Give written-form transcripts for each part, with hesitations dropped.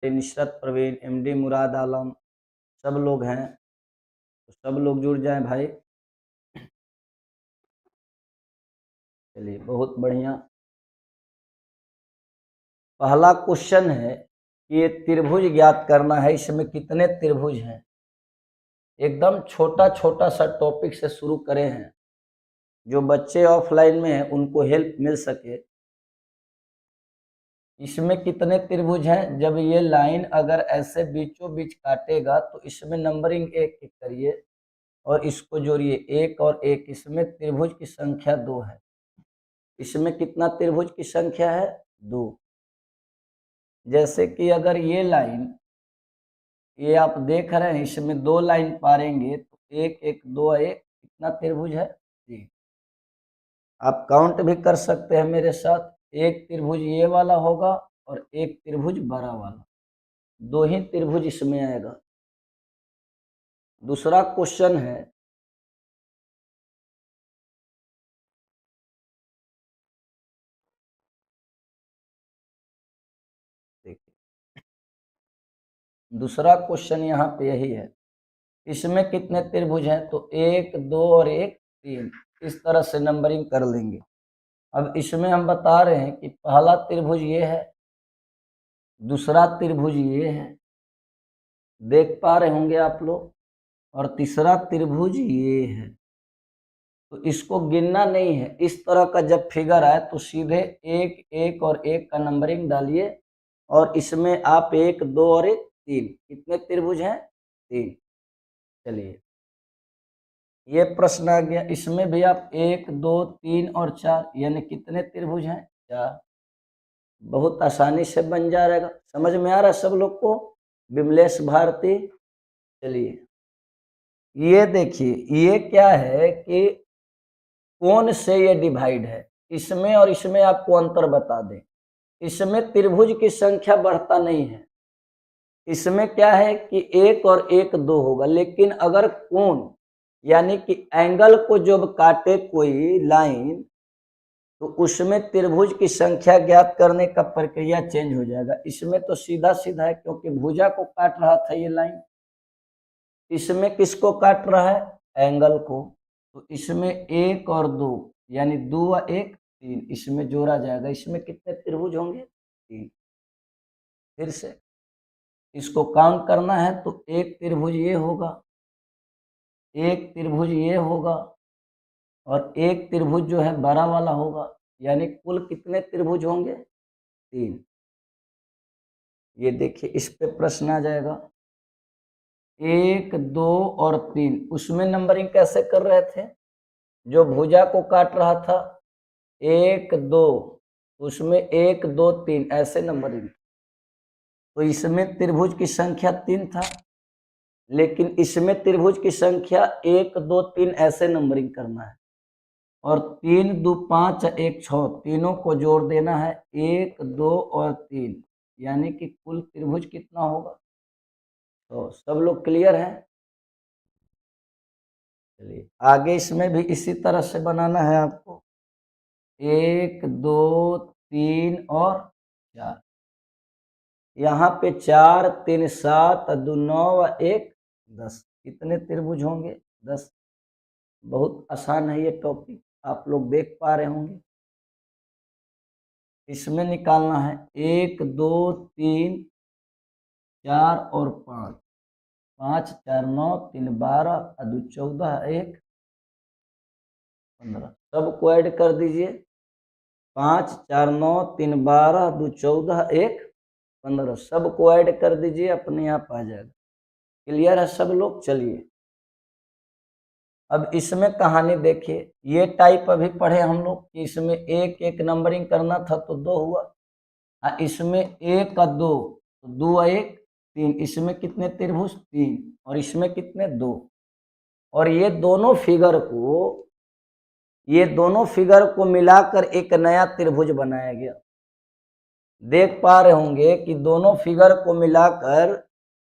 Nusrat Parveen, MD मुराद आलम, सब लोग हैं, तो सब लोग जुड़ जाएं भाई। चलिए बहुत बढ़िया। पहला क्वेश्चन है कि ये त्रिभुज ज्ञात करना है, इसमें कितने त्रिभुज हैं। एकदम छोटा छोटा सा टॉपिक से शुरू करे हैं, जो बच्चे ऑफलाइन में हैं उनको हेल्प मिल सके। इसमें कितने त्रिभुज हैं, जब ये लाइन अगर ऐसे बीचों बीच काटेगा तो इसमें नंबरिंग एक एक करिए और इसको जोड़िए, एक और एक, इसमें त्रिभुज की संख्या 2 है। इसमें कितना त्रिभुज की संख्या है, 2। जैसे कि अगर ये लाइन, ये आप देख रहे हैं, इसमें 2 लाइन पारेंगे तो 1 1 2 1, कितना त्रिभुज है, 3। आप काउंट भी कर सकते हैं मेरे साथ। एक त्रिभुज ये वाला होगा और एक त्रिभुज बड़ा वाला, 2 ही त्रिभुज इसमें आएगा। दूसरा क्वेश्चन है, देखिए दूसरा क्वेश्चन यहाँ पे यही है, इसमें कितने त्रिभुज हैं, तो 1 2 और 1 3, इस तरह से नंबरिंग कर लेंगे। अब इसमें हम बता रहे हैं कि पहला त्रिभुज ये है, दूसरा त्रिभुज ये है, देख पा रहे होंगे आप लोग, और तीसरा त्रिभुज ये है। तो इसको गिनना नहीं है, इस तरह का जब फिगर आए तो सीधे 1 1 और 1 का नंबरिंग डालिए और इसमें आप 1 2 और 1 3, कितने त्रिभुज हैं, 3। चलिए ये प्रश्न आ गया, इसमें भी आप 1 2 3 और 4, यानी कितने त्रिभुज हैं, 4। बहुत आसानी से बन जाएगा। समझ में आ रहा है सब लोग को, विमलेश भारती। चलिए ये देखिए, ये क्या है कि कोण से ये डिवाइड है, इसमें और इसमें आपको अंतर बता दें। इसमें त्रिभुज की संख्या बढ़ता नहीं है, इसमें क्या है कि 1 और 1 2 होगा, लेकिन अगर कोण यानी कि एंगल को जब काटे कोई लाइन तो उसमें त्रिभुज की संख्या ज्ञात करने का प्रक्रिया चेंज हो जाएगा। इसमें तो सीधा सीधा है, क्योंकि भुजा को काट रहा था ये लाइन, इसमें किसको काट रहा है, एंगल को। तो इसमें 1 और 2 यानी 2 और 1 3, इसमें जोड़ा जाएगा। इसमें कितने त्रिभुज होंगे, 3। फिर से इसको काउंट करना है तो एक त्रिभुज ये होगा, एक त्रिभुज ये होगा और एक त्रिभुज जो है बड़ा वाला होगा, यानी कुल कितने त्रिभुज होंगे, 3। ये देखिए इस पे प्रश्न आ जाएगा, 1 2 और 3, उसमें नंबरिंग कैसे कर रहे थे, जो भुजा को काट रहा था 1 2, उसमें 1 2 3 ऐसे नंबरिंग। तो इसमें त्रिभुज की संख्या 3 था, लेकिन इसमें त्रिभुज की संख्या 1 2 3 ऐसे नंबरिंग करना है, और 3 2 5 1 6, तीनों को जोड़ देना है, 1 2 और 3, यानी कि कुल त्रिभुज कितना होगा। तो सब लोग क्लियर है। चलिए आगे इसमें भी इसी तरह से बनाना है आपको, 1 2 3 और 4। यहाँ पे 4 3 7 2 9 और 1 10, कितने त्रिभुज होंगे, 10। बहुत आसान है ये टॉपिक, आप लोग देख पा रहे होंगे। इसमें निकालना है 1 2 3 4 और 5, 5 4 9 3 12 और 2 14 1 15, सबको ऐड कर दीजिए। 5 4 9 3 12 2 14 1 15, सबको ऐड कर दीजिए, अपने आप आ जाएगा। क्लियर है सब लोग। चलिए अब इसमें कहानी देखिए, ये टाइप अभी पढ़े हम लोग कि इसमें 1 1 नंबरिंग करना था तो 2 हुआ, इसमें 1 का 2 तो 2 1 3, इसमें कितने त्रिभुज, 3, और इसमें कितने, 2। और ये दोनों फिगर को मिलाकर एक नया त्रिभुज बनाया गया। देख पा रहे होंगे कि दोनों फिगर को मिलाकर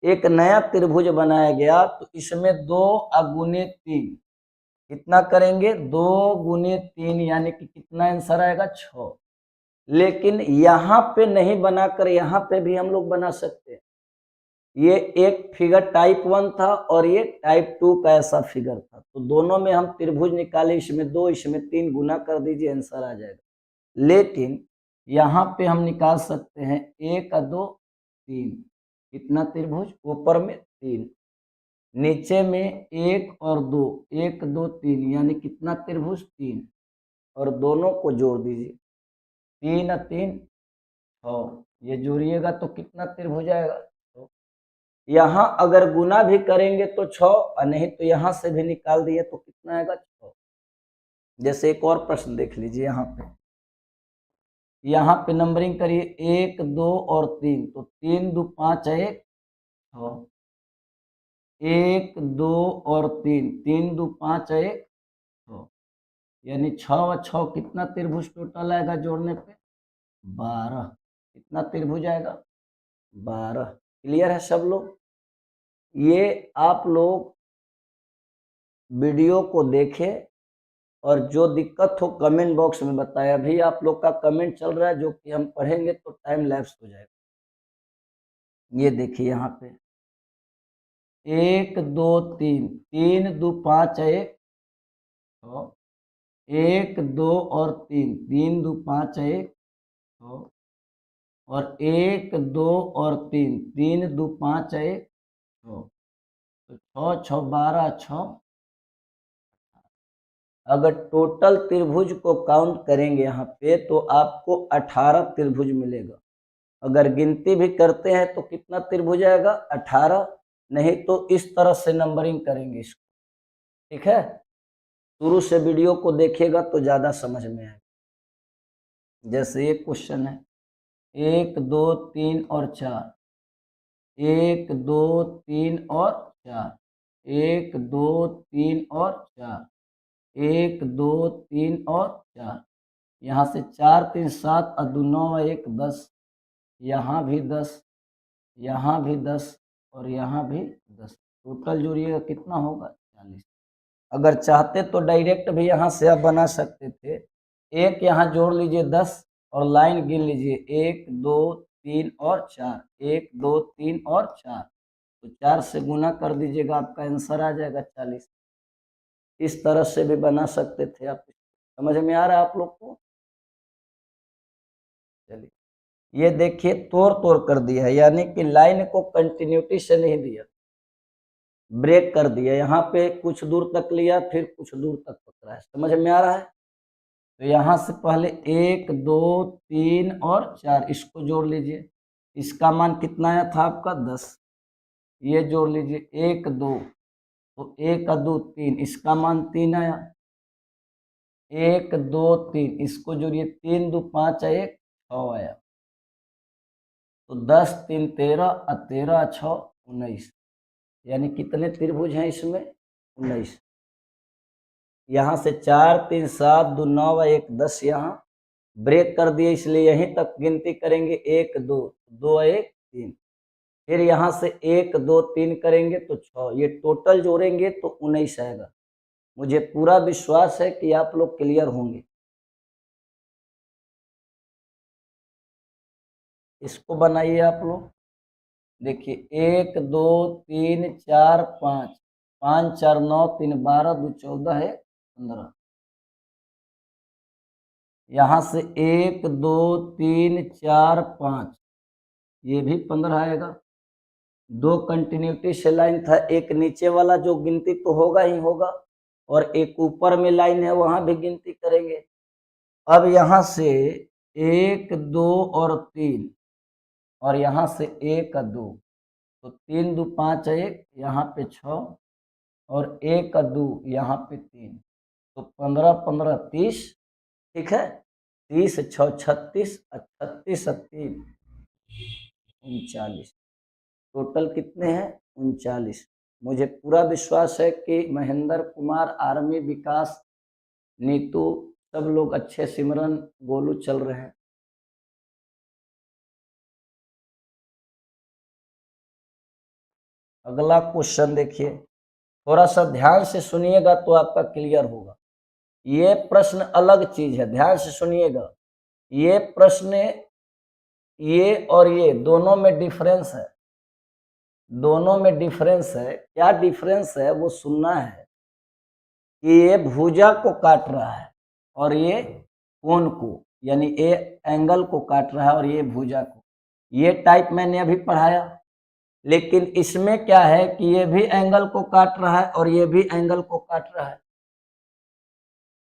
एक नया त्रिभुज बनाया गया। तो इसमें 2 गुने 3, कितना करेंगे, 2 गुने 3, यानी कि कितना आंसर आएगा, 6। लेकिन यहाँ पे नहीं बनाकर यहाँ पे भी हम लोग बना सकते हैं। ये एक फिगर टाइप 1 था और ये टाइप 2 का ऐसा फिगर था, तो दोनों में हम त्रिभुज निकाले, इसमें 2 इसमें 3 गुना कर दीजिए, आंसर आ जाएगा। लेकिन यहाँ पे हम निकाल सकते हैं 1 2 3, कितना त्रिभुज, ऊपर में 3, नीचे में 1 और 2, 1 2 3, यानी कितना त्रिभुज, 3, और दोनों को जोड़ दीजिए, 3 3 6, ये जोड़िएगा तो कितना त्रिभुज आएगा। यहाँ अगर गुना भी करेंगे तो 6, और नहीं तो यहाँ से भी निकाल दिए तो कितना आएगा, 6। जैसे एक और प्रश्न देख लीजिए, यहाँ पे नंबरिंग करिए 1 2 और 3, तो 3 2 5 है 6, 1 2 और 3, 3 2 5 है 6, यानी 6 और 6 कितना त्रिभुज टोटल आएगा जोड़ने पे, 12। कितना त्रिभुज आएगा, 12। क्लियर है सब लोग। ये आप लोग वीडियो को देखें और जो दिक्कत हो कमेंट बॉक्स में बताएं। अभी आप लोग का कमेंट चल रहा है, जो कि हम पढ़ेंगे तो टाइम लैप्स हो जाएगा। ये देखिए यहाँ पे 1 2 3, 3 2 5 है 6, 1 2 और 3, 3 2 5 है 6, और 1 2 और 3, 3 2 5 है 6, तो 6 6 12, 6। अगर टोटल त्रिभुज को काउंट करेंगे यहाँ पे तो आपको 18 त्रिभुज मिलेगा। अगर गिनती भी करते हैं तो कितना त्रिभुज आएगा, 18। नहीं तो इस तरह से नंबरिंग करेंगे इसको, ठीक है। शुरू से वीडियो को देखिएगा तो ज़्यादा समझ में आएगा। जैसे एक क्वेश्चन है 1 2 3 और 4, 1 2 3 और 4, 1 2 3 और 4, 1 2 3 और 4, यहाँ से 4 3 7 और 2 9 1 10, यहाँ भी 10, यहाँ भी 10 और यहाँ भी 10, टोटल जोड़िएगा कितना होगा, 40। अगर चाहते तो डायरेक्ट भी यहाँ से आप बना सकते थे। एक यहाँ जोड़ लीजिए 10 और लाइन गिन लीजिए 1 2 3 और 4, 1 2 3 और 4, तो 4 से गुना कर दीजिएगा, आपका आंसर आ जाएगा 40। इस तरह से भी बना सकते थे आप। समझ में आ रहा है आप लोग को। चलिए ये देखिए तोड़ तोड़ कर दिया है, यानी कि लाइन को कंटिन्यूटी से नहीं दिया, ब्रेक कर दिया। यहाँ पे कुछ दूर तक लिया, फिर कुछ दूर तक पकड़ा है। समझ में आ रहा है। तो यहाँ से पहले 1 2 3 और 4, इसको जोड़ लीजिए। इसका मान कितना आया था आपका, 10। ये जोड़ लीजिए 1 2, तो 1 2 3, इसका मान 3 आया। 1 2 3, इसको जोड़िए 3 2 5 1 6 आया। तो 10 3 13 और 13 6 19, यानी कितने त्रिभुज हैं इसमें, 19। यहाँ से 4 3 7 2 9 1 10, यहाँ ब्रेक कर दिए, इसलिए यहीं तक गिनती करेंगे 1 2 2 1 3, फिर यहाँ से 1 2 3 करेंगे तो 6, ये टोटल जोड़ेंगे तो 19 आएगा। मुझे पूरा विश्वास है कि आप लोग क्लियर होंगे। इसको बनाइए आप लोग। देखिए 1 2 3 4 5, 5 4 9 3 12 2 14 है 15। यहाँ से 1 2 3 4 5, ये भी 15 आएगा। 2 कंटिन्यूटी से लाइन था, एक नीचे वाला जो गिनती तो होगा ही होगा, और एक ऊपर में लाइन है वहां भी गिनती करेंगे। अब यहाँ से 1 2 और 3, और यहाँ से 1 2, तो 3 2 5 1, यहाँ पे 6, और 1 2, यहाँ पे 3, तो 15 15 30, ठीक है। 30 6 36, 36 3 39, टोटल कितने हैं, 39। मुझे पूरा विश्वास है कि महेंद्र कुमार, आर्मी विकास, नीतू, सब लोग अच्छे, सिमरन, गोलू चल रहे हैं। अगला क्वेश्चन देखिए, थोड़ा सा ध्यान से सुनिएगा तो आपका क्लियर होगा। ये प्रश्न अलग चीज है, ध्यान से सुनिएगा। ये प्रश्न, ये और ये दोनों में डिफरेंस है, दोनों में डिफरेंस है। क्या डिफरेंस है वो सुनना है कि ये भुजा को काट रहा है और ये कोण को, यानी ये एंगल को काट रहा है और ये भुजा को। ये टाइप मैंने अभी पढ़ाया, लेकिन इसमें क्या है कि ये भी एंगल को काट रहा है और ये भी एंगल को काट रहा है।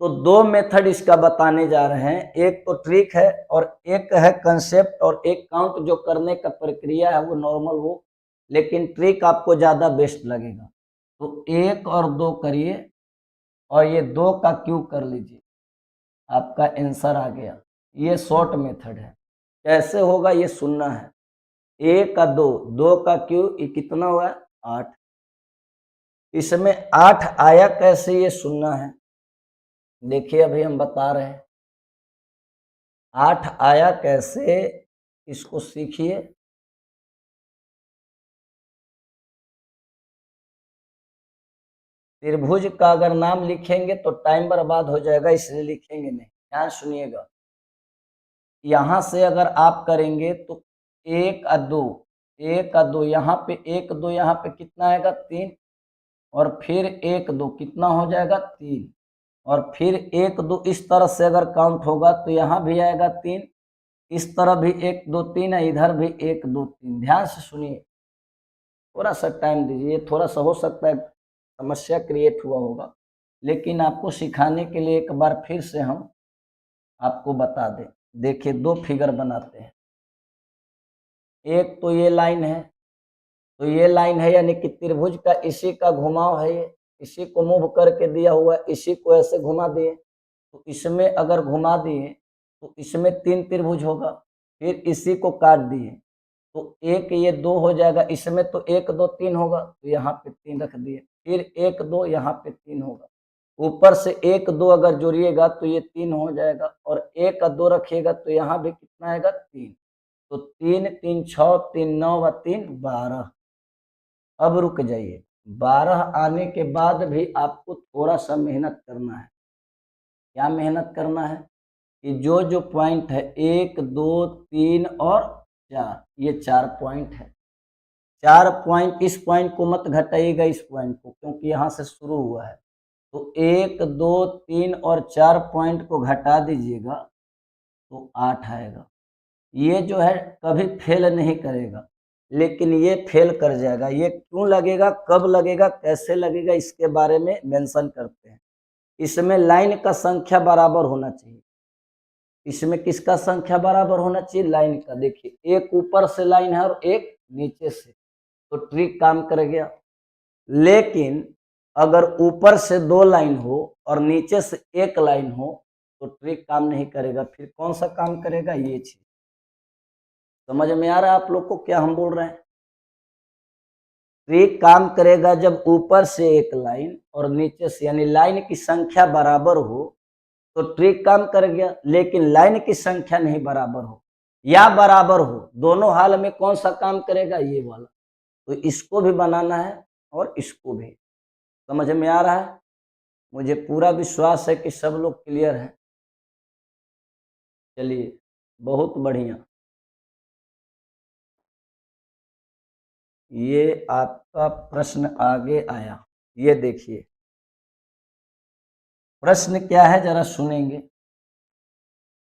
तो दो मेथड इसका बताने जा रहे हैं, एक तो ट्रिक है और एक है कंसेप्ट, और एक काउंट जो करने का प्रक्रिया है वो नॉर्मल हो, लेकिन ट्रिक आपको ज़्यादा बेस्ट लगेगा। तो 1 और 2 करिए और ये 2 का क्यूब कर लीजिए, आपका आंसर आ गया। ये शॉर्ट मेथड है। कैसे होगा ये सुनना है। 1 का 2, 2 का क्यूब, ये कितना हुआ? 8। इसमें 8 आया कैसे ये सुनना है। देखिए अभी हम बता रहे हैं 8 आया कैसे, इसको सीखिए। त्रिभुज का अगर नाम लिखेंगे तो टाइम बर्बाद हो जाएगा, इसलिए लिखेंगे नहीं। ध्यान सुनिएगा, यहां से अगर आप करेंगे तो 1 और 2, 1 और 2, यहाँ पे 1 2, यहाँ पे कितना आएगा? 3, और फिर 1 2 कितना हो जाएगा? 3, और फिर 1 2 इस तरह से अगर काउंट होगा तो यहाँ भी आएगा 3, इस तरह भी 1 2 3 है, इधर भी 1 2 3। ध्यान से सुनिए, थोड़ा सा टाइम दीजिए, थोड़ा सा हो सकता है समस्या क्रिएट हुआ होगा, लेकिन आपको सिखाने के लिए एक बार फिर से हम आपको बता दें। देखिए 2 फिगर बनाते हैं। एक तो ये लाइन है, तो ये लाइन है यानी कि त्रिभुज का इसी का घुमाव है, ये इसी को मूव करके दिया हुआ है, इसी को ऐसे घुमा दिए, तो इसमें अगर घुमा दिए तो इसमें 3 त्रिभुज होगा। फिर इसी को काट दिए तो एक ये 2 हो जाएगा, इसमें तो 1 2 3 होगा, तो यहाँ पे 3 रख दिए। फिर 1 2 यहाँ पे 3 होगा, ऊपर से 1 2 अगर जोड़िएगा तो ये 3 हो जाएगा, और 1 और 2 रखिएगा तो यहाँ भी कितना आएगा? 3। तो 3 3 6 3 9 व 3 12। अब रुक जाइए, 12 आने के बाद भी आपको थोड़ा सा मेहनत करना है। क्या मेहनत करना है कि जो जो पॉइंट है 1 2 3 और 4, ये 4 पॉइंट है। 4 पॉइंट, इस पॉइंट को मत घटाइएगा, इस पॉइंट को, क्योंकि यहाँ से शुरू हुआ है। तो 1 2 3 और 4 पॉइंट को घटा दीजिएगा तो 8 आएगा। ये जो है कभी फेल नहीं करेगा, लेकिन ये फेल कर जाएगा। ये क्यों लगेगा, कब लगेगा, कैसे लगेगा, इसके बारे में मेंशन करते हैं। इसमें लाइन का संख्या बराबर होना चाहिए। इसमें किसका संख्या बराबर होना चाहिए? लाइन का। देखिए एक ऊपर से लाइन है और एक नीचे से, तो ट्रिक काम कर गया। लेकिन अगर ऊपर से 2 लाइन हो और नीचे से 1 लाइन हो तो ट्रिक काम नहीं करेगा। फिर कौन सा काम करेगा? ये चीज समझ में आ रहा है आप लोग को क्या हम बोल रहे हैं? ट्रिक काम करेगा जब ऊपर से 1 लाइन और नीचे से, यानी लाइन की संख्या बराबर हो तो ट्रिक काम कर गया। लेकिन लाइन की संख्या नहीं बराबर हो या बराबर हो, दोनों हाल में कौन सा काम करेगा? ये वाला। तो इसको भी बनाना है और इसको भी। समझ में आ रहा है? मुझे पूरा विश्वास है कि सब लोग क्लियर हैं। चलिए बहुत बढ़िया। ये आपका प्रश्न आगे आया, ये देखिए प्रश्न क्या है, जरा सुनेंगे।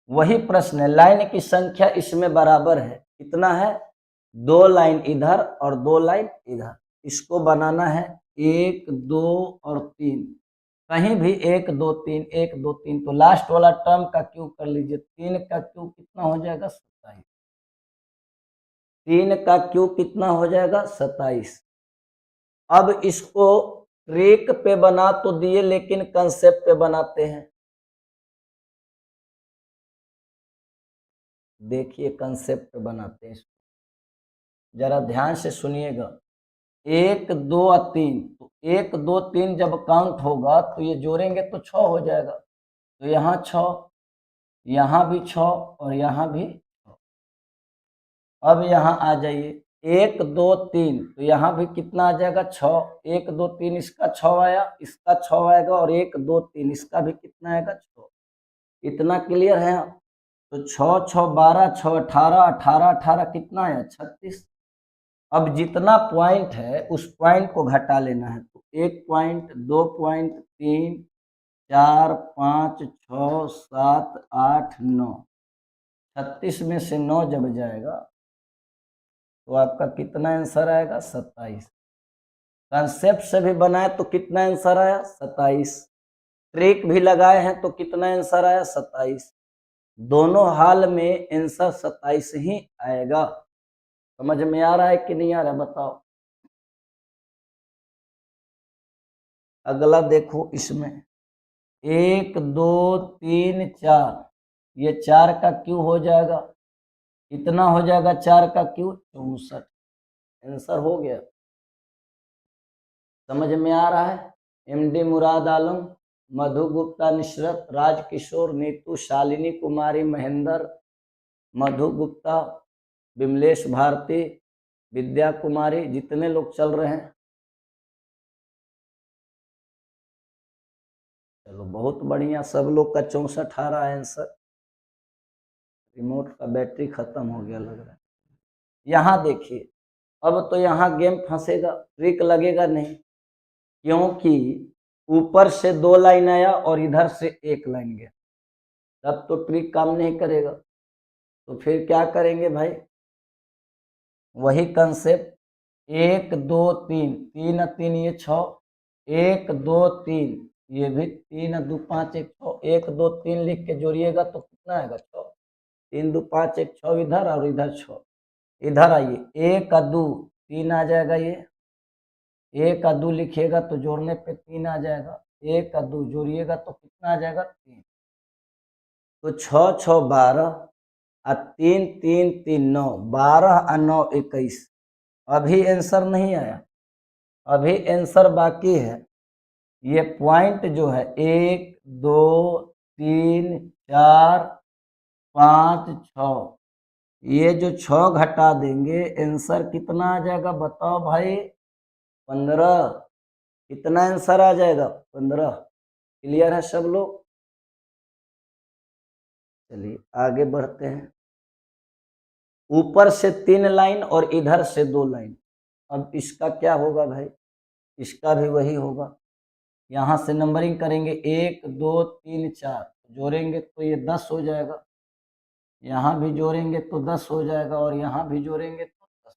वही प्रश्न है, लाइन की संख्या इसमें बराबर है, कितना है? 2 लाइन इधर और 2 लाइन इधर। इसको बनाना है 1 2 और 3, कहीं भी 1 2 3 1 2 3, तो लास्ट वाला टर्म का क्यूब कर लीजिए। 3 का क्यूब कितना हो जाएगा? 27। 3 का क्यूब कितना हो जाएगा? 27। अब इसको ट्रिक पे बना तो दिए, लेकिन कंसेप्ट पे बनाते हैं। देखिए कंसेप्ट पे बनाते हैं, जरा ध्यान से सुनिएगा। 1 2 और 3, तो 1 2 3 जब काउंट होगा तो ये जोड़ेंगे तो 6 हो जाएगा। तो यहाँ 6, यहाँ भी 6 और यहाँ भी 6। अब यहाँ आ जाइए, 1 2 3, तो यहाँ भी कितना आ जाएगा? 6। 1 2 3 इसका 6 आया, इसका 6 आएगा, और 1 2 3 इसका भी कितना आएगा? 6। इतना क्लियर है? तो 6 6 12, 6 18, 18 18 कितना है 36। अब जितना पॉइंट है उस पॉइंट को घटा लेना है। तो 1 पॉइंट, 2 पॉइंट, 3 4 5 6 7 8 9, 36 में से 9 जब जाएगा तो आपका कितना आंसर आएगा 27। कंसेप्ट से भी बनाए तो कितना आंसर आया 27। ट्रिक भी लगाए हैं तो कितना आंसर आया 27। दोनों हाल में आंसर 27 ही आएगा। समझ में आ रहा है कि नहीं आ रहा बताओ। अगला देखो, इसमें 1 2 3 4, ये 4 का क्यों हो जाएगा, कितना हो जाएगा 4 का क्यों 64। आंसर हो गया। समझ में आ रहा है। एमडी मुराद आलम, मधु गुप्ता निशरत, राजकिशोर, नीतू, शालिनी कुमारी, महेंद्र, मधु गुप्ता, विमलेश भारती, विद्या कुमारी, जितने लोग चल रहे हैं, चलो बहुत बढ़िया। सब लोग का 64 आ रहा है आंसर। रिमोट का बैटरी खत्म हो गया लग रहा है। यहाँ देखिए, अब तो यहाँ गेम फंसेगा, ट्रिक लगेगा नहीं, क्योंकि ऊपर से 2 लाइन आया और इधर से 1 लाइन गया, तब तो ट्रिक काम नहीं करेगा। तो फिर क्या करेंगे भाई, वही कंसेप्ट, 1 2 3, 3 3 ये 6, 1 2 3, ये भी 3 2 5 1 6, 1 2 3 लिख के जोड़िएगा तो कितना आएगा 6, 3 2 5 1 6 इधर और इधर 6। इधर आइए, 1 2 3 आ जाएगा, ये 1 2 लिखिएगा तो जोड़ने पे 3 आ जाएगा, 1 2 जोड़िएगा तो कितना आ जाएगा 3। तो 6 6 12 और 3 3 3 9, 12 और 9 21। अभी आंसर नहीं आया, अभी आंसर बाकी है। ये पॉइंट जो है 1 2 3 4 5 6, ये जो 6 घटा देंगे आंसर कितना आ जाएगा बताओ भाई 15। कितना आंसर आ जाएगा 15। क्लियर है सब लोग। चलिए आगे बढ़ते हैं। ऊपर से 3 लाइन और इधर से 2 लाइन, अब इसका क्या होगा भाई, इसका भी वही होगा। यहाँ से नंबरिंग करेंगे 1 2 3 4, जोड़ेंगे तो ये 10 हो जाएगा, यहाँ भी जोड़ेंगे तो 10 हो जाएगा और यहाँ भी जोड़ेंगे तो 10।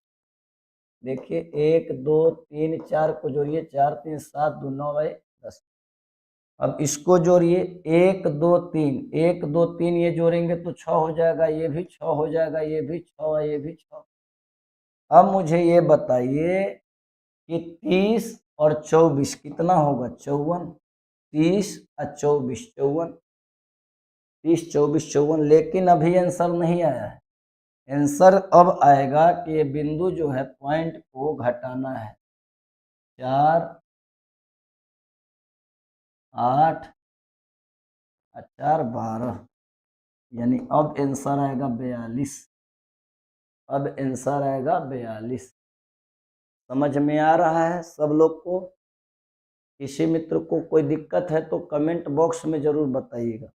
देखिए 1 2 3 4 को जोड़िए, 4 3 7 2 9 भाई 10। अब इसको जोड़िए 1 2 3, 1 2 3 ये जोड़ेंगे तो 6 हो जाएगा, ये भी 6 हो जाएगा, ये भी 6, ये भी 6। अब मुझे ये बताइए कि 30 और 24 कितना होगा 54। 30 और 24 54, 30 24 54, लेकिन अभी आंसर नहीं आया है। आंसर अब आएगा कि ये बिंदु जो है पॉइंट को घटाना है। 4 8 और 4 12, यानी अब आंसर आएगा 42। अब आंसर आएगा 42। समझ में आ रहा है सब लोग को। किसी मित्र को कोई दिक्कत है तो कमेंट बॉक्स में जरूर बताइएगा।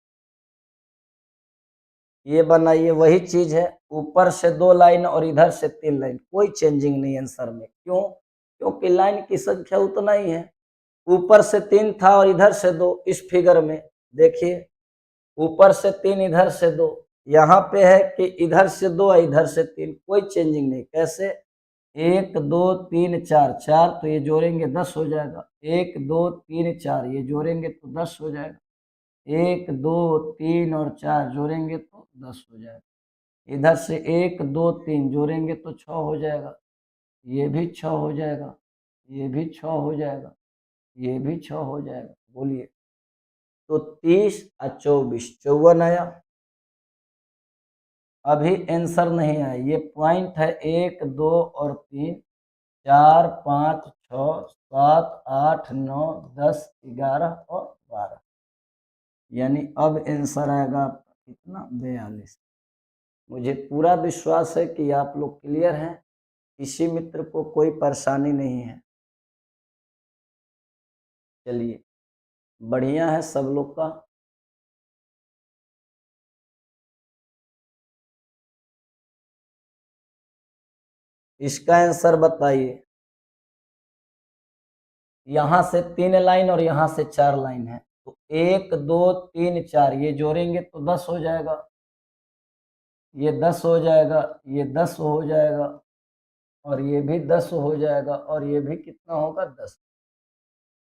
ये बनाइए, वही चीज है, ऊपर से 2 लाइन और इधर से 3 लाइन, कोई चेंजिंग नहीं आंसर में। क्यों, क्योंकि लाइन की संख्या उतना ही है। ऊपर से 3 था और इधर से 2, इस फिगर में देखिए ऊपर से 3 इधर से 2, यहाँ पे है कि इधर से 2 इधर से 3, कोई चेंजिंग नहीं। कैसे, 1 2 3 4, 4 तो ये जोड़ेंगे 10 हो जाएगा, 1 2 3 4 ये जोड़ेंगे तो 10 हो जाएगा, 1 2 3 और 4 जोड़ेंगे तो 10 हो जाएगा। इधर से 1 2 3 जोड़ेंगे तो 6 हो जाएगा, ये भी 6 हो जाएगा, ये भी 6 हो जाएगा, ये भी 6 हो जाएगा। बोलिए, तो 30 और 24 54 आया। अभी आंसर नहीं आया, ये पॉइंट है 1 2 और 3 4 5 6 7 8 9 10 11 और 12, यानी अब आंसर आएगा आपका कितना 42। मुझे पूरा विश्वास है कि आप लोग क्लियर हैं, किसी मित्र को कोई परेशानी नहीं है। चलिए बढ़िया है सब लोग का। इसका आंसर बताइए। यहां से 3 लाइन और यहां से 4 लाइन है, तो 1 2 3 4 ये जोड़ेंगे तो 10 हो जाएगा, ये 10 हो जाएगा, ये 10 हो जाएगा, और ये भी 10 हो जाएगा, और ये भी कितना होगा 10।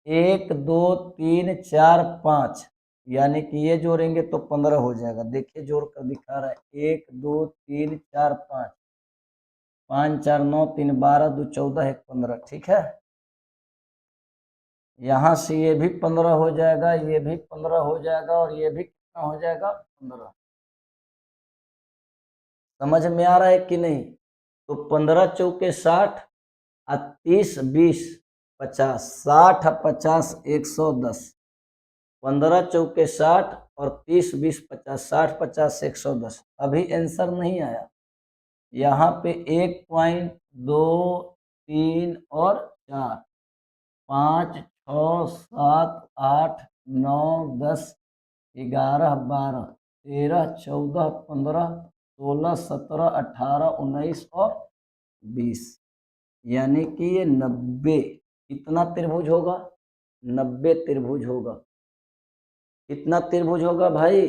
1 2 3 4 5 यानी कि ये जोड़ेंगे तो 15 हो जाएगा। देखिए जोड़ कर दिखा रहा है, 1 2 3 4 5, 5 4 9 3 12 2 14 1 15, ठीक है। यहाँ से ये भी 15 हो जाएगा, ये भी 15 हो जाएगा, और ये भी कितना हो जाएगा 15। समझ में आ रहा है कि नहीं? तो 15 चौके 60, 30 20 50, 60 50 110, 15 चौके 60 और 30 20 50, 60 50 110। अभी आंसर नहीं आया। यहाँ पे 1 पॉइंट 2 3 और 4, 5 6 7 8 9 10 11 12 13 14 15 16 17 18 19 और 20, यानी कि ये 90 कितना त्रिभुज होगा? 90 त्रिभुज होगा। कितना त्रिभुज होगा भाई?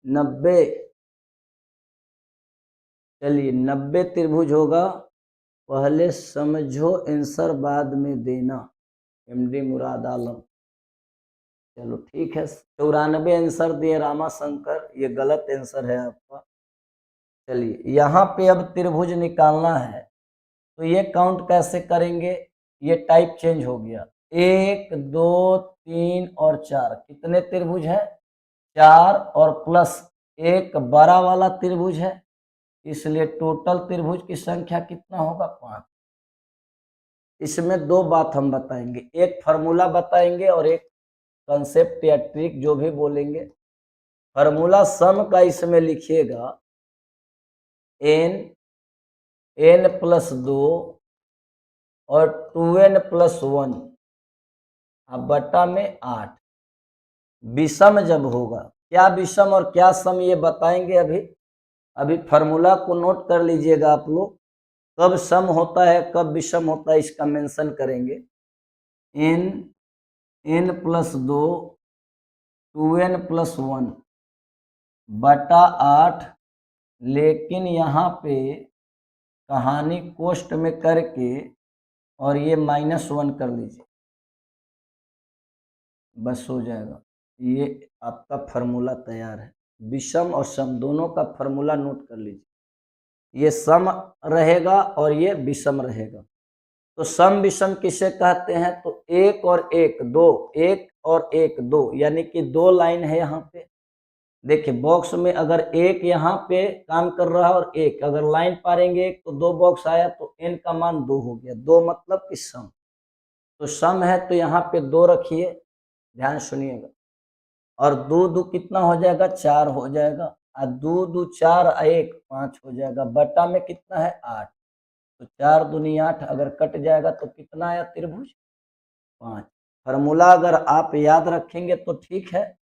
90। चलिए 90 त्रिभुज होगा। पहले समझो आंसर बाद में देना। एमडी मुराद आलम। चलो ठीक है, 94 आंसर दिए रामा शंकर, ये गलत आंसर है आपका। चलिए यहाँ पे अब त्रिभुज निकालना है, तो ये काउंट कैसे करेंगे? ये टाइप चेंज हो गया। 1 2 3 और 4 कितने त्रिभुज है? 4 और प्लस एक बड़ा वाला त्रिभुज है, इसलिए टोटल त्रिभुज की संख्या कितना होगा? 5। इसमें दो बात हम बताएंगे, एक फार्मूला बताएंगे और एक कंसेप्ट या ट्रिक जो भी बोलेंगे। फार्मूला सम का इसमें लिखिएगा n प्लस 2 और 2n प्लस 1 अब बटा में 8। विषम जब होगा, क्या विषम और क्या सम ये बताएंगे। अभी फार्मूला को नोट कर लीजिएगा आप लोग, कब सम होता है कब विषम होता है इसका मेंशन करेंगे। n प्लस 2 2n प्लस 1 बटा 8, लेकिन यहाँ पे कहानी कोष्ट में करके और ये -1 कर लीजिए, बस हो जाएगा। ये आपका फार्मूला तैयार है। विषम और सम दोनों का फार्मूला नोट कर लीजिए। ये सम रहेगा और ये विषम रहेगा। तो सम विषम किसे कहते हैं? तो 1 और 1 2, 1 और 1 2, यानी कि 2 लाइन है यहाँ पे। देखिए बॉक्स में अगर एक यहाँ पे काम कर रहा है और एक अगर लाइन पारेंगे एक, तो 2 बॉक्स आया, तो n का मान 2 हो गया। 2 मतलब कि सम, तो सम है तो यहाँ पे 2 रखिए, ध्यान सुनिएगा। और 2 2 कितना हो जाएगा? 4 हो जाएगा। और 2 2 4 1 5 हो जाएगा। बटा में कितना है? 8। तो 4 दूनी 8, अगर कट जाएगा तो कितना आया त्रिभुज? 5। फार्मूला अगर आप याद रखेंगे तो ठीक है,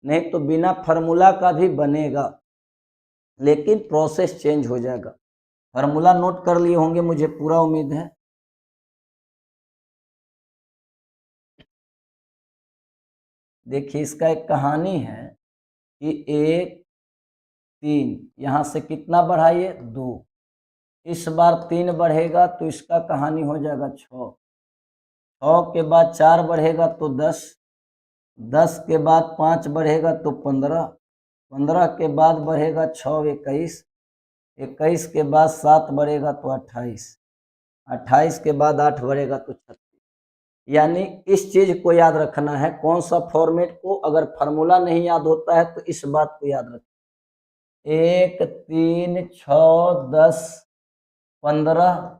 नहीं तो बिना फार्मूला का भी बनेगा, लेकिन प्रोसेस चेंज हो जाएगा। फार्मूला नोट कर लिए होंगे, मुझे पूरा उम्मीद है। देखिए इसका एक कहानी है कि 1 3 यहाँ से कितना बढ़ाइए? 2। इस बार 3 बढ़ेगा तो इसका कहानी हो जाएगा 6। 6 के बाद 4 बढ़ेगा तो 10। 10 के बाद 5 बढ़ेगा तो 15। 15 के बाद बढ़ेगा 6 21। 21 के बाद 7 बढ़ेगा तो 28। 28 के बाद 8 बढ़ेगा तो 36। यानी इस चीज को याद रखना है। कौन सा फॉर्मेट को? अगर फार्मूला नहीं याद होता है तो इस बात को याद रखें। 1 3 6 10 15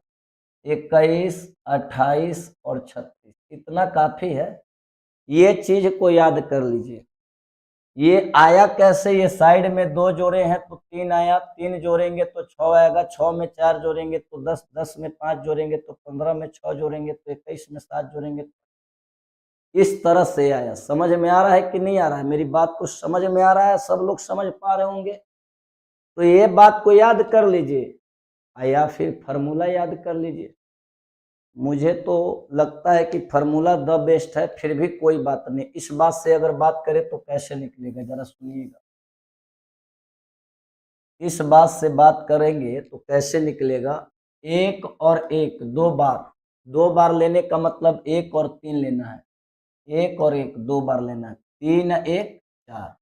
21 28 और 36, इतना काफी है। ये चीज को याद कर लीजिए। ये आया कैसे? ये साइड में 2 जोड़े हैं तो 3 आया, 3 जोड़ेंगे तो 6 आएगा, 6 में 4 जोड़ेंगे तो 10, 10 में 5 जोड़ेंगे तो 15, में 6 जोड़ेंगे तो 21, में 7 जोड़ेंगे। इस तरह से आया। समझ में आ रहा है कि नहीं आ रहा है? मेरी बात को समझ में आ रहा है? सब लोग समझ पा रहे होंगे। तो ये बात को याद कर लीजिए या फिर फार्मूला याद कर लीजिए। मुझे तो लगता है कि फार्मूला द बेस्ट है, फिर भी कोई बात नहीं। इस बात से अगर बात करें तो कैसे निकलेगा, जरा सुनिएगा। इस बात से बात करेंगे तो कैसे निकलेगा, 1 और 1 दो बार लेने का मतलब 1 और 3 लेना है, 1 और 1 2 बार लेना है, 3 1 4,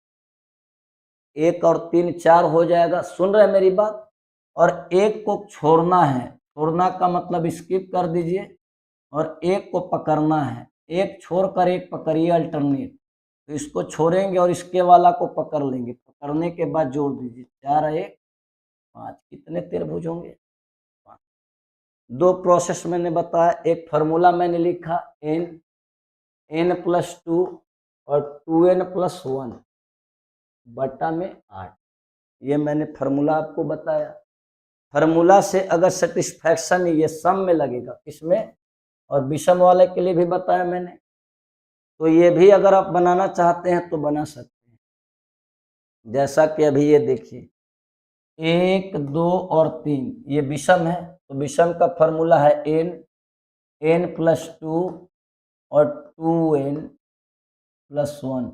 1 और 3 4 हो जाएगा। सुन रहे हैं मेरी बात? और 1 को छोड़ना है, छोड़ना का मतलब स्किप कर दीजिए, और 1 को पकड़ना है, 1 छोड़कर 1 पकड़िए अल्टरनेट, तो इसको छोड़ेंगे और इसके वाला को पकड़ लेंगे, पकड़ने के बाद जोड़ दीजिए, 4 1 5, कितने त्रिभुज होंगे? 5। 2 प्रोसेस मैंने बताया, एक फार्मूला मैंने लिखा n+2 और 2n+1 बटा में 8, ये मैंने फार्मूला आपको बताया। फार्मूला से अगर सेटिस्फैक्शन ये सम में लगेगा, किसमें, और विषम वाले के लिए भी बताया मैंने, तो ये भी अगर आप बनाना चाहते हैं तो बना सकते हैं। जैसा कि अभी ये देखिए 1 2 और 3 ये विषम है, तो विषम का फार्मूला है n+2 और 2n+1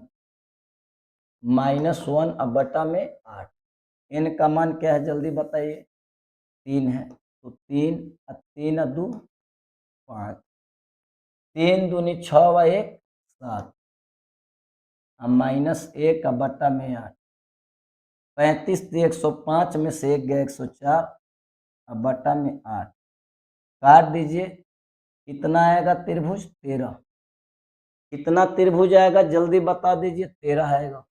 -1 अब बटा में 8। n का मान क्या है जल्दी बताइए? 3 है, तो 3 3 2 5, 3 दूनी 6 व 1 7, अब -1 अब बटा में 8, 35 थी 105 में से 1 गया 104, अब बटा में 8, काट दीजिए, कितना आएगा त्रिभुज? 13। कितना त्रिभुज आएगा जल्दी बता दीजिए? 13 आएगा,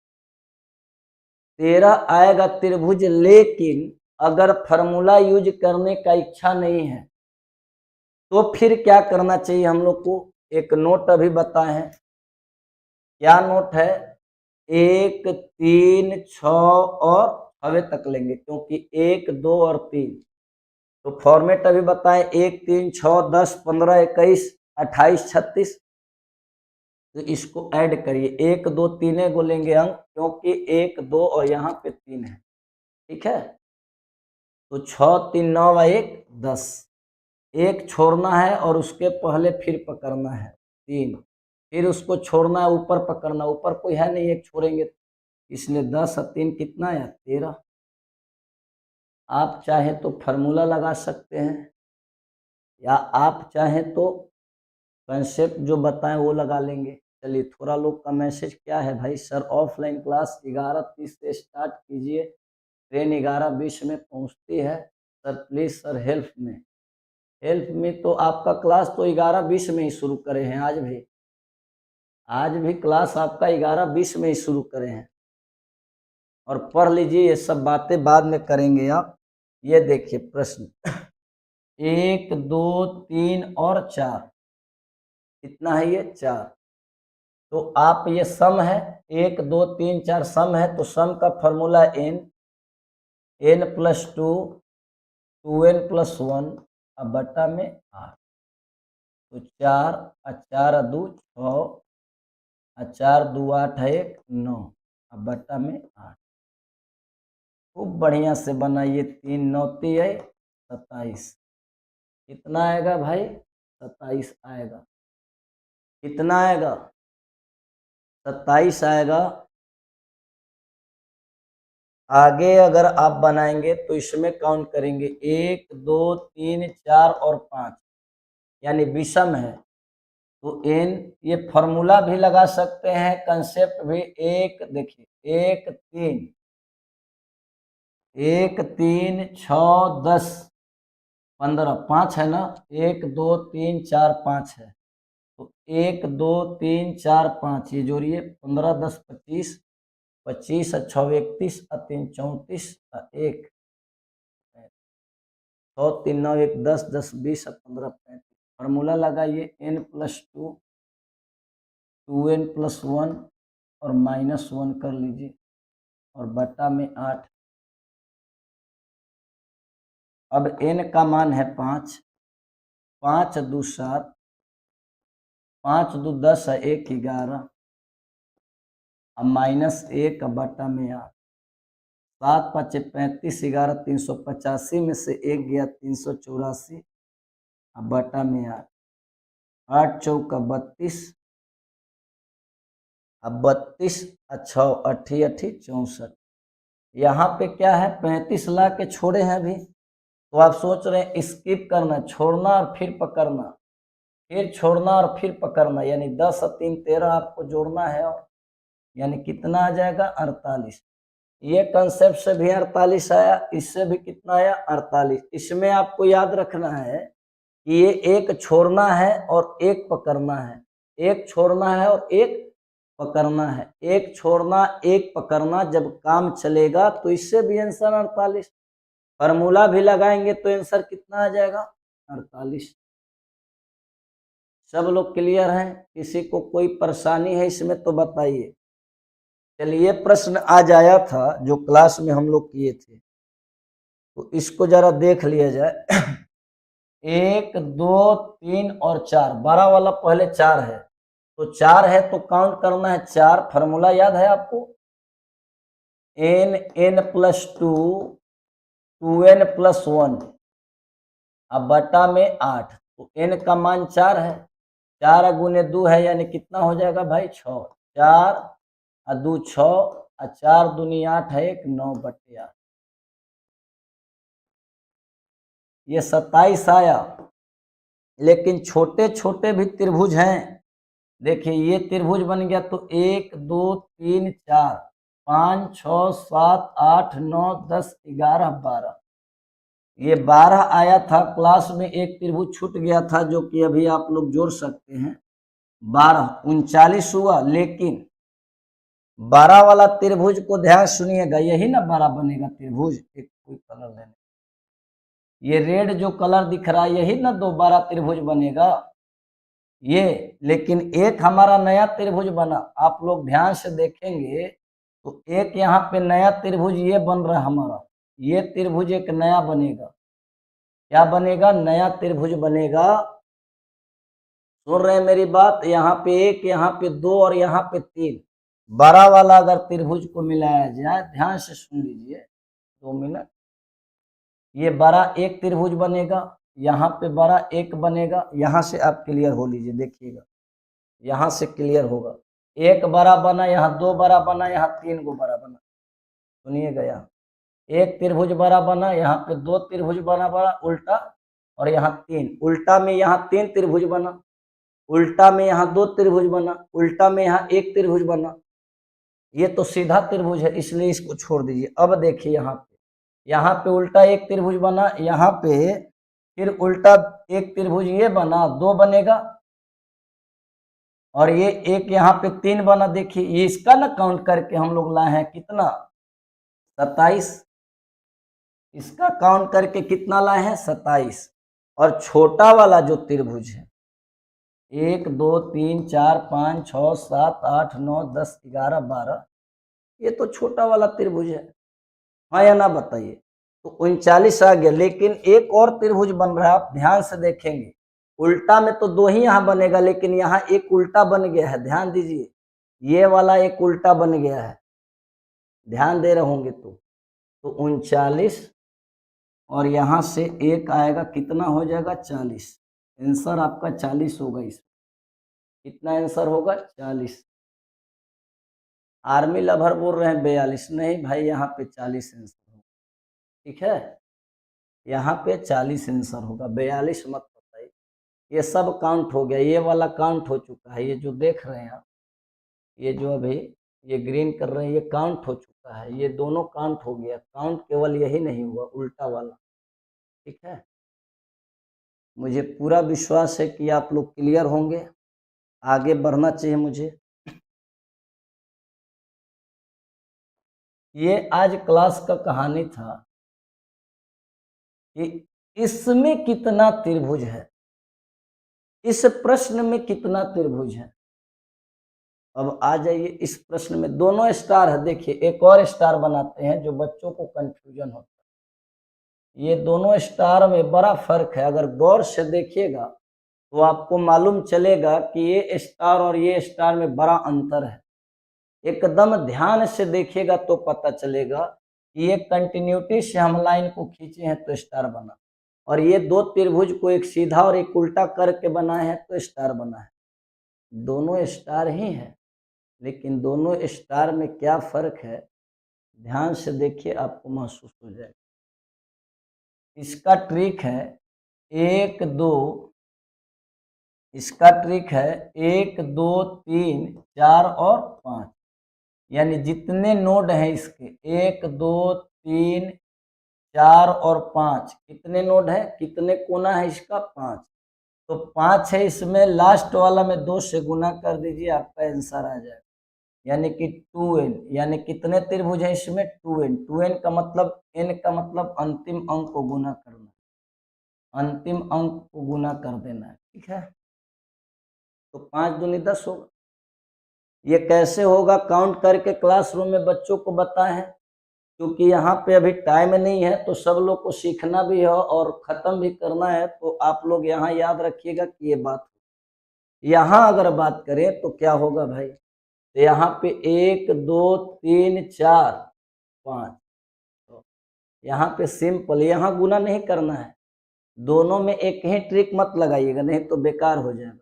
13 आएगा त्रिभुज। लेकिन अगर फार्मूला यूज करने का इच्छा नहीं है तो फिर क्या करना चाहिए हम लोग को? एक नोट अभी बताए हैं, क्या नोट है? 1 3 6 और 6 तक लेंगे, क्योंकि 1 2 और 3, तो फॉर्मेट अभी बताएं, 1 3 6 10 15 21 28 36, तो इसको ऐड करिए, 1 2 3 को लेंगे अंक, क्योंकि 1 2 और यहाँ पे 3 है, ठीक है। तो 6 3 9 व 1 10, 1 छोड़ना है और उसके पहले फिर पकड़ना है 3, फिर उसको छोड़ना है, ऊपर पकड़ना, ऊपर कोई है नहीं, 1 छोड़ेंगे, इसलिए 10 और 3 कितना है? 13। आप चाहे तो फार्मूला लगा सकते हैं, या आप चाहें तो कंसेप्ट जो बताएं वो लगा लेंगे। चलिए, थोड़ा लोग का मैसेज क्या है भाई, सर ऑफलाइन क्लास 11:30 से स्टार्ट कीजिए, ट्रेन 11:20 में पहुंचती है, सर प्लीज़ सर हेल्प में। हेल्प में तो आपका क्लास तो 11:20 में ही शुरू करे हैं, आज भी क्लास आपका 11:20 में ही शुरू करे हैं। और पढ़ लीजिए, ये सब बातें बाद में करेंगे आप। ये देखिए प्रश्न 1 2 3 और 4, कितना है ये? 4। तो आप ये सम है, 1 2 3 4 सम है, तो सम का फॉर्मूला n+2 2n+1 अब बटा में 8, तो 4 और 4 2 6 और 4 2 8 है 1 9, अब बटा में 8। खूब बढ़िया से बनाइए, 3 9 है 27, कितना आएगा भाई? 27 आएगा। कितना आएगा? 27 आएगा। आगे अगर आप बनाएंगे तो इसमें काउंट करेंगे 1 2 3 4 और 5, यानी विषम है, तो n ये फॉर्मूला भी लगा सकते हैं, कंसेप्ट भी। एक देखिए 1 3 6 10 15 5 है ना, 1 2 3 4 5 है, तो 1 2 3 4 5 ये जोड़िए, 15 10 25, 25 और 6 31 और 3 34 और 1 6 3 9 1 10 10 20 और 15 35। फार्मूला लगाइए, n+2 2n+1 और -1 कर लीजिए, और बटा में 8। अब n का मान है 5, 5 2 7, 5 2 10 है 1 11, अब -1 बटा में 8, 7 5 35, 11 385 में से 1 गया 384, अब बटा में 8, 8 चौका 32, अब 32 अच्छा 8 8 64। यहाँ पे क्या है 35 ला के छोड़े हैं अभी, तो आप सोच रहे हैं स्किप करना, छोड़ना और फिर पकड़ना, फिर छोड़ना और फिर पकड़ना, यानी 10 और 3 13 आपको जोड़ना है, और यानी कितना आ जाएगा 48। ये कंसेप्ट से भी 48 आया, इससे भी कितना आया 48। इसमें आपको याद रखना है कि ये एक छोड़ना है और एक पकड़ना है, एक छोड़ना है और एक पकड़ना है, एक छोड़ना एक पकड़ना, जब काम चलेगा तो इससे भी आंसर 48। फार्मूला भी लगाएंगे तो आंसर कितना आ जाएगा 48। सब लोग क्लियर हैं? किसी को कोई परेशानी है इसमें तो बताइए। चलिए प्रश्न आज आया था जो क्लास में हम लोग किए थे, तो इसको जरा देख लिया जाए। 1 2 3 और 4, 12 वाला पहले 4 है, तो 4 है तो काउंट करना है 4। फार्मूला याद है आपको, n प्लस 2 2n प्लस 1, अब बटा में 8, तो n का मान 4 है, 4 गुने 2 है यानी कितना हो जाएगा भाई 6, 4 और 2 6 और 4 दूनी 8 है 1 9 बटे 8, ये 27 आया। लेकिन छोटे छोटे भी त्रिभुज हैं, देखिए ये त्रिभुज बन गया तो 1 2 3 4 5 6 7 8 9 10 11 12, ये 12 आया था क्लास में। एक त्रिभुज छूट गया था जो कि अभी आप लोग जोड़ सकते हैं, 12 39 हुआ। लेकिन 12 वाला त्रिभुज को ध्यान सुनिएगा, यही ना 12 बनेगा त्रिभुज। एक कोई कलर लेने, ये रेड जो कलर दिख रहा है यही ना 12 त्रिभुज बनेगा ये। लेकिन एक हमारा नया त्रिभुज बना, आप लोग ध्यान से देखेंगे तो एक यहाँ पे नया त्रिभुज ये बन रहा है हमारा, ये त्रिभुज एक नया बनेगा। क्या बनेगा? नया त्रिभुज बनेगा। सुन रहे हैं मेरी बात? यहाँ पे 1, यहाँ पे 2 और यहाँ पे 3, 12 वाला अगर त्रिभुज को मिलाया जाए, ध्यान से सुन लीजिए 2 मिनट, ये बड़ा एक त्रिभुज बनेगा, यहाँ पे बड़ा एक बनेगा। यहाँ से आप क्लियर हो लीजिए, देखिएगा यहाँ से क्लियर होगा। एक बड़ा बना, यहाँ 2 बड़ा बना, यहाँ 3 गो बड़ा बना। सुनिएगा, यहाँ एक त्रिभुज बड़ा बना, यहाँ पे 2 त्रिभुज बना बड़ा उल्टा, और यहाँ 3 उल्टा में, यहाँ 3 त्रिभुज बना उल्टा में, यहाँ 2 त्रिभुज बना उल्टा में, यहाँ 1 त्रिभुज बना। ये तो सीधा त्रिभुज है इसलिए इसको छोड़ दीजिए। अब देखिए यहाँ पे उल्टा एक त्रिभुज बना, यहाँ पे फिर उल्टा एक त्रिभुज ये बना, 2 बनेगा, और ये एक यहाँ पे 3 बना। देखिए ये इसका ना काउंट करके हम लोग लाए हैं कितना 27, इसका काउंट करके कितना लाए हैं 27। और छोटा वाला जो त्रिभुज है 1 2 3 4 5 6 7 8 9 10 11 12, ये तो छोटा वाला त्रिभुज है, हाँ या ना बताइए? तो 39 आ गया। लेकिन एक और त्रिभुज बन रहा है, आप ध्यान से देखेंगे, उल्टा में तो 2 ही यहाँ बनेगा, लेकिन यहाँ एक उल्टा बन गया है। ध्यान दीजिए, ये वाला एक उल्टा बन गया है, ध्यान दे रहे होंगे तो 39, और यहाँ से एक आएगा, कितना हो जाएगा 40। आंसर आपका 40 होगा। इस कितना आंसर होगा 40। आर्मी लवर बोल रहे हैं 42, नहीं भाई यहाँ पे 40 आंसर होगा, ठीक है? यहाँ पे 40 आंसर होगा, 42 मत बताइए। ये सब काउंट हो गया, ये वाला काउंट हो चुका है, ये जो देख रहे हैं आप, ये जो अभी ये ग्रीन कर रहे हैं ये काउंट हो चुका है, ये दोनों काउंट हो गया। काउंट केवल यही नहीं हुआ, उल्टा वाला, ठीक है? मुझे पूरा विश्वास है कि आप लोग क्लियर होंगे, आगे बढ़ना चाहिए मुझे। ये आज क्लास का कहानी था कि इसमें कितना त्रिभुज है, इस प्रश्न में कितना त्रिभुज है। अब आ जाइए इस प्रश्न में, दोनों स्टार है। देखिए एक और स्टार बनाते हैं जो बच्चों को कंफ्यूजन होता है। ये दोनों स्टार में बड़ा फर्क है, अगर गौर से देखिएगा तो आपको मालूम चलेगा कि ये स्टार और ये स्टार में बड़ा अंतर है। एकदम ध्यान से देखिएगा तो पता चलेगा कि ये कंटिन्यूटी से हम लाइन को खींचे हैं तो स्टार बना, और ये दो त्रिभुज को एक सीधा और एक उल्टा करके बनाए हैं तो स्टार बना है। दोनों स्टार ही है, लेकिन दोनों स्टार में क्या फर्क है ध्यान से देखिए, आपको महसूस हो जाएगा। इसका ट्रिक है 1 2, इसका ट्रिक है 1 2 3 4 और 5, यानी जितने नोड हैं इसके 1 2 3 4 और 5, कितने नोड है, कितने कोना है इसका 5, तो 5 है इसमें, लास्ट वाला में 2 से गुना कर दीजिए, आपका आंसर आ जाएगा, यानी कि 2n, यानी कितने त्रिभुज है इसमें 2n। 2n का मतलब, n का मतलब अंतिम अंक को गुना करना, अंतिम अंक को गुना कर देना है, ठीक है। तो 5 दूनी 10 होगा। ये कैसे होगा काउंट करके क्लासरूम में बच्चों को बताएं, क्योंकि यहाँ पे अभी टाइम नहीं है, तो सब लोग को सीखना भी है और ख़त्म भी करना है, तो आप लोग यहाँ याद रखिएगा कि ये बात। यहाँ अगर बात करें तो क्या होगा भाई, तो यहाँ पे 1 2 3 4 5, तो यहाँ पे सिंपल, यहाँ गुना नहीं करना है, दोनों में एक ही ट्रिक मत लगाइएगा, नहीं तो बेकार हो जाएगा।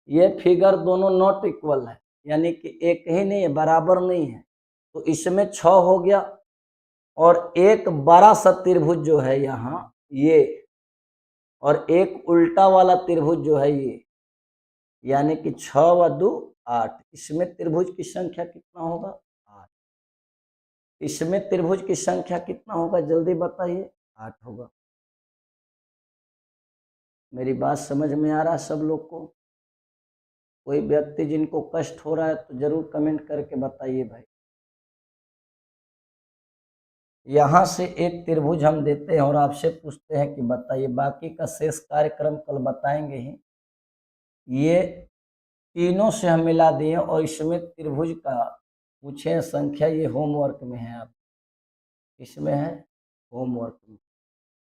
ये फिगर दोनों नॉट इक्वल है, यानी कि एक ही नहीं है, बराबर नहीं है, तो इसमें 6 हो गया, और एक बड़ा सा त्रिभुज जो है यहाँ ये, और एक उल्टा वाला त्रिभुज जो है ये, यानी कि 6 व 2 8, इसमें त्रिभुज की संख्या कितना होगा 8, इसमें त्रिभुज की संख्या कितना होगा जल्दी बताइए, 8 होगा। मेरी बात समझ में आ रहा है सब लोग को? कोई व्यक्ति जिनको कष्ट हो रहा है तो जरूर कमेंट करके बताइए भाई। यहाँ से एक त्रिभुज हम देते हैं और आपसे पूछते हैं कि बताइए, बाकी का शेष कार्यक्रम कल बताएंगे ही। ये तीनों से हम मिला दिए और इसमें त्रिभुज का पूछे संख्या, ये होमवर्क में है, आप इसमें है होमवर्क में,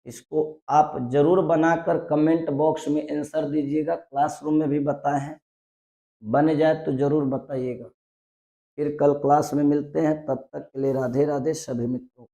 इसको आप जरूर बनाकर कमेंट बॉक्स में आंसर दीजिएगा, क्लासरूम में भी बताए हैं, बन जाए तो जरूर बताइएगा। फिर कल क्लास में मिलते हैं, तब तक के लिए राधे राधे सभी मित्रों।